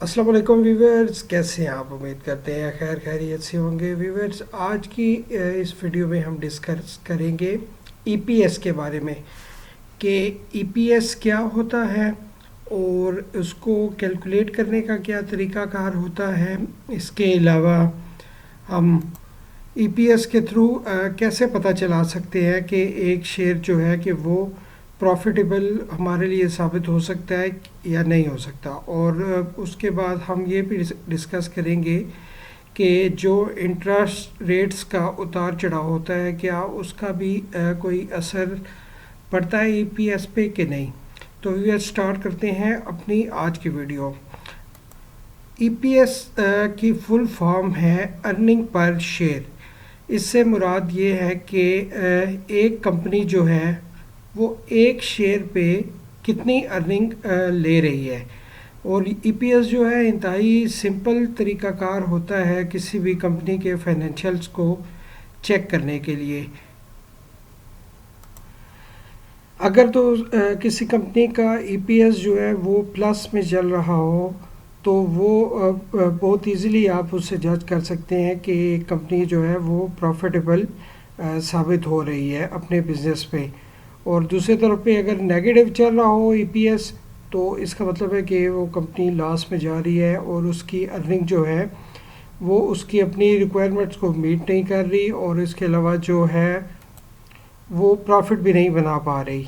अस्सलाम वालेकुम व्यूवर्स, कैसे हैं आप? उम्मीद करते हैं खैर खैरियत से होंगे। व्यूवर्स, आज की इस वीडियो में हम डिस्कस करेंगे ईपीएस के बारे में कि ईपीएस क्या होता है और उसको कैलकुलेट करने का क्या तरीक़ाकार होता है। इसके अलावा हम ईपीएस के थ्रू कैसे पता चला सकते हैं कि एक शेयर जो है कि वो प्रॉफिटेबल हमारे लिए साबित हो सकता है या नहीं हो सकता। और उसके बाद हम ये भी डिस्कस करेंगे कि जो इंटरेस्ट रेट्स का उतार चढ़ाव होता है क्या उसका भी कोई असर पड़ता है ईपीएस पे कि नहीं। तो ये स्टार्ट करते हैं अपनी आज की वीडियो। ईपीएस की फुल फॉर्म है अर्निंग पर शेयर। इससे मुराद ये है कि एक कंपनी जो है वो एक शेयर पे कितनी अर्निंग ले रही है। और ईपीएस जो है इंतहाई सिंपल तरीक़ाकार होता है किसी भी कंपनी के फाइनेंशियल्स को चेक करने के लिए। अगर तो किसी कंपनी का ईपीएस जो है वो प्लस में चल रहा हो तो वो बहुत इजीली आप उससे जज कर सकते हैं कि कंपनी जो है वो प्रॉफिटेबल साबित हो रही है अपने बिज़नेस पे। और दूसरी तरफ पे अगर नेगेटिव चल रहा हो ईपीएस तो इसका मतलब है कि वो कंपनी लॉस में जा रही है और उसकी अर्निंग जो है वो उसकी अपनी रिक्वायरमेंट्स को मीट नहीं कर रही और इसके अलावा जो है वो प्रॉफिट भी नहीं बना पा रही।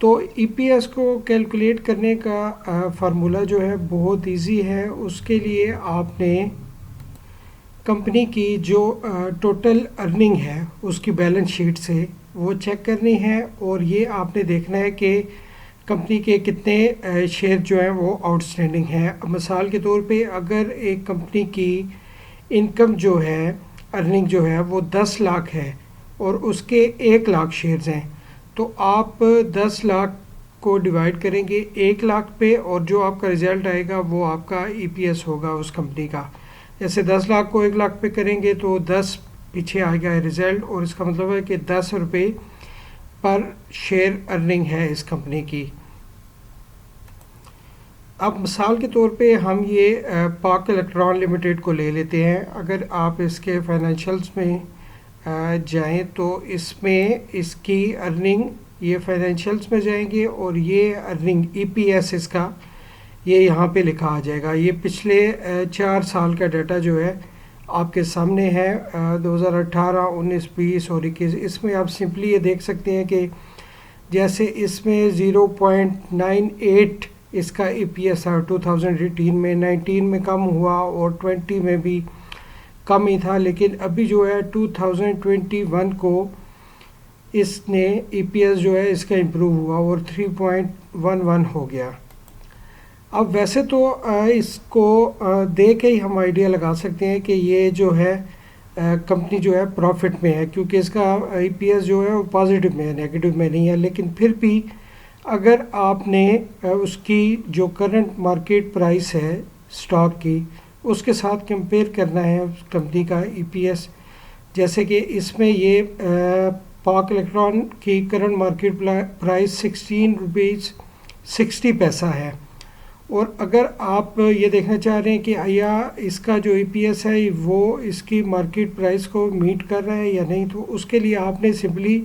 तो ईपीएस को कैलकुलेट करने का फार्मूला जो है बहुत इजी है। उसके लिए आपने कंपनी की जो टोटल अर्निंग है उसकी बैलेंस शीट से वो चेक करनी है और ये आपने देखना है कि कंपनी के कितने शेयर जो हैं वो आउटस्टैंडिंग हैं। मिसाल के तौर पे अगर एक कंपनी की इनकम जो है अर्निंग जो है वो 10 लाख है और उसके 1 लाख शेयर्स हैं तो आप 10 लाख को डिवाइड करेंगे 1 लाख पे और जो आपका रिज़ल्ट आएगा वो आपका ईपीएस होगा उस कंपनी का। जैसे 10 लाख को 1 लाख पे करेंगे तो 10 पीछे आएगा रिज़ल्ट और इसका मतलब है कि 10 रुपये पर शेयर अर्निंग है इस कंपनी की। अब मिसाल के तौर पे हम ये पाक इलेक्ट्रॉन लिमिटेड को ले लेते हैं। अगर आप इसके फाइनेंशियल्स में जाएं तो इसमें इसकी अर्निंग ये फाइनेंशियल्स में जाएंगे और ये अर्निंग ईपीएस इसका ये यहाँ पे लिखा आ जाएगा। ये पिछले 4 साल का डाटा जो है आपके सामने है 2018, 19, 20 और 21। इसमें आप सिंपली ये देख सकते हैं कि जैसे इसमें 0.98 इसका ईपीएस है 2018 में, 19 में कम हुआ और 20 में भी कम ही था, लेकिन अभी जो है 2021 को इसने ईपीएस जो है इसका इम्प्रूव हुआ और 3.11 हो गया। अब वैसे तो इसको देख के ही हम आइडिया लगा सकते हैं कि ये जो है कंपनी जो है प्रॉफिट में है क्योंकि इसका ईपीएस जो है वो पॉजिटिव में है, नेगेटिव में नहीं है। लेकिन फिर भी अगर आपने उसकी जो करंट मार्केट प्राइस है स्टॉक की उसके साथ कंपेयर करना है उस कंपनी का ईपीएस। जैसे कि इसमें ये पाक इलेक्ट्रॉन की करंट मार्केट प्राइस 16 रुपीज़ 60 पैसा है। और अगर आप ये देखना चाह रहे हैं कि या इसका जो ईपीएस है वो इसकी मार्केट प्राइस को मीट कर रहा है या नहीं, तो उसके लिए आपने सिंपली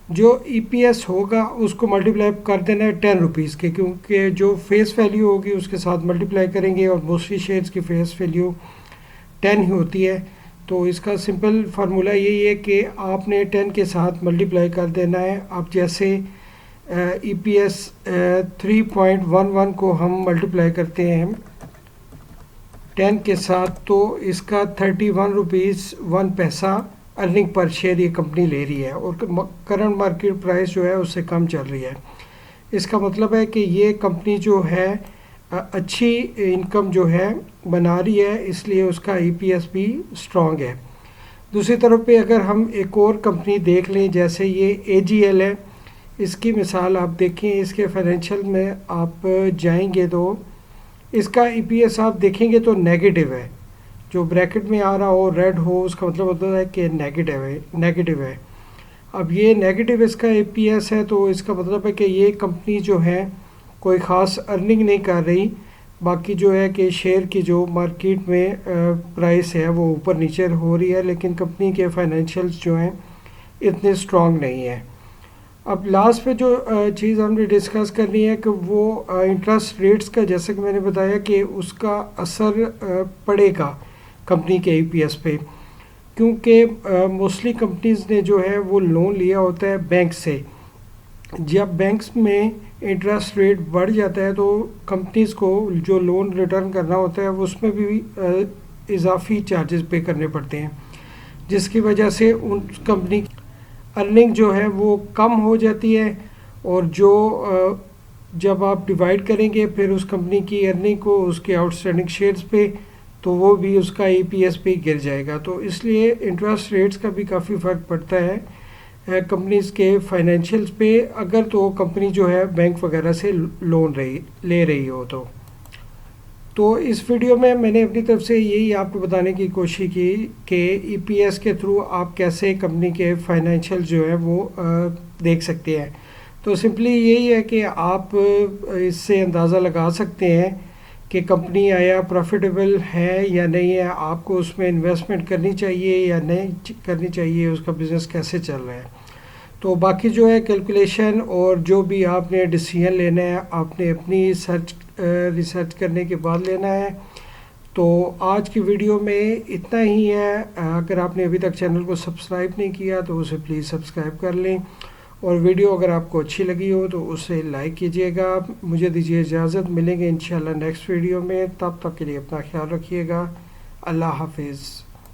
जो ईपीएस होगा उसको मल्टीप्लाई कर देना है 10 रुपीज़ के, क्योंकि जो फेस वैल्यू होगी उसके साथ मल्टीप्लाई करेंगे और मोस्टली शेयर्स की फेस वैल्यू 10 ही होती है। तो इसका सिंपल फार्मूला यही है कि आपने 10 के साथ मल्टीप्लाई कर देना है। अब जैसे ईपीएस 3.11 को हम मल्टीप्लाई करते हैं 10 के साथ तो इसका 31 रुपीज़ 1 पैसा अर्निंग पर शेयर ये कंपनी ले रही है और करंट मार्केट प्राइस जो है उससे कम चल रही है। इसका मतलब है कि ये कंपनी जो है अच्छी इनकम जो है बना रही है, इसलिए उसका ईपीएस भी स्ट्रॉन्ग है। दूसरी तरफ पे अगर हम एक और कंपनी देख लें जैसे ये एजीएल है, इसकी मिसाल आप देखें, इसके फाइनेंशियल में आप जाएंगे तो इसका ईपीएस आप देखेंगे तो नेगेटिव है। जो ब्रैकेट में आ रहा हो रेड हो उसका मतलब होता है कि नेगेटिव है। अब ये नेगेटिव इसका ईपीएस है तो इसका मतलब है कि ये कंपनी जो है कोई ख़ास अर्निंग नहीं कर रही, باقی جو ہے کہ شیئر کی جو مارکیٹ میں پرائس ہے وہ اوپر نیچے ہو رہی ہے، لیکن کمپنی کے فائنینشیلز جو ہیں اتنے اسٹرانگ نہیں ہیں۔ اب لاسٹ پہ جو چیز ہم نے ڈسکس کرنی ہے کہ وہ انٹرسٹ ریٹس کا، جیسے کہ میں نے بتایا کہ اس کا اثر پڑے گا کمپنی کے ای پی ایس پہ، کیونکہ موسٹلی کمپنیز نے جو ہے وہ لون لیا ہوتا ہے بینک سے۔ جب بینکس میں انٹرسٹ ریٹ بڑھ جاتا ہے تو کمپنیز کو جو لون ریٹرن کرنا ہوتا ہے اس میں بھی اضافی چارجز پے کرنے پڑتے ہیں، جس کی وجہ سے ان کمپنی کی ارننگ جو ہے وہ کم ہو جاتی ہے، اور جو جب آپ ڈیوائڈ کریں گے پھر اس کمپنی کی ارننگ کو اس کے آؤٹ اسٹینڈنگ شیئرز پہ، تو وہ بھی اس کا ای پی ایس پہ گر جائے گا۔ تو اس لیے انٹرسٹ ریٹس کا بھی کافی فرق پڑتا ہے کمپنیز کے فائنینشیلز پہ، اگر تو کمپنی جو ہے بینک وغیرہ سے لون لے رہی ہو تو اس ویڈیو میں نے اپنی طرف سے یہی آپ کو بتانے کی کوشش کی کہ ای پی ایس کے تھرو آپ کیسے کمپنی کے فائنینشیل جو ہے وہ دیکھ سکتے ہیں۔ تو سمپلی یہی ہے کہ آپ اس سے اندازہ لگا سکتے ہیں کہ کمپنی آیا پروفیٹیبل ہے یا نہیں ہے، آپ کو اس میں انویسٹمنٹ کرنی چاہیے یا نہیں کرنی چاہیے، اس کا بزنس کیسے چل رہا ہے۔ تو باقی جو ہے کیلکولیشن اور جو بھی آپ نے ڈیسیژن لینا ہے آپ نے اپنی ریسرچ کرنے کے بعد لینا ہے۔ تو آج کی ویڈیو میں اتنا ہی ہے۔ اگر آپ نے ابھی تک چینل کو سبسکرائب نہیں کیا تو اسے پلیز سبسکرائب کر لیں، اور ویڈیو اگر آپ کو اچھی لگی ہو تو اسے لائک کیجیے گا۔ مجھے دیجیے اجازت، ملیں گے انشاءاللہ نیکسٹ ویڈیو میں، تب تک کے لیے اپنا خیال رکھیے گا۔ اللہ حافظ۔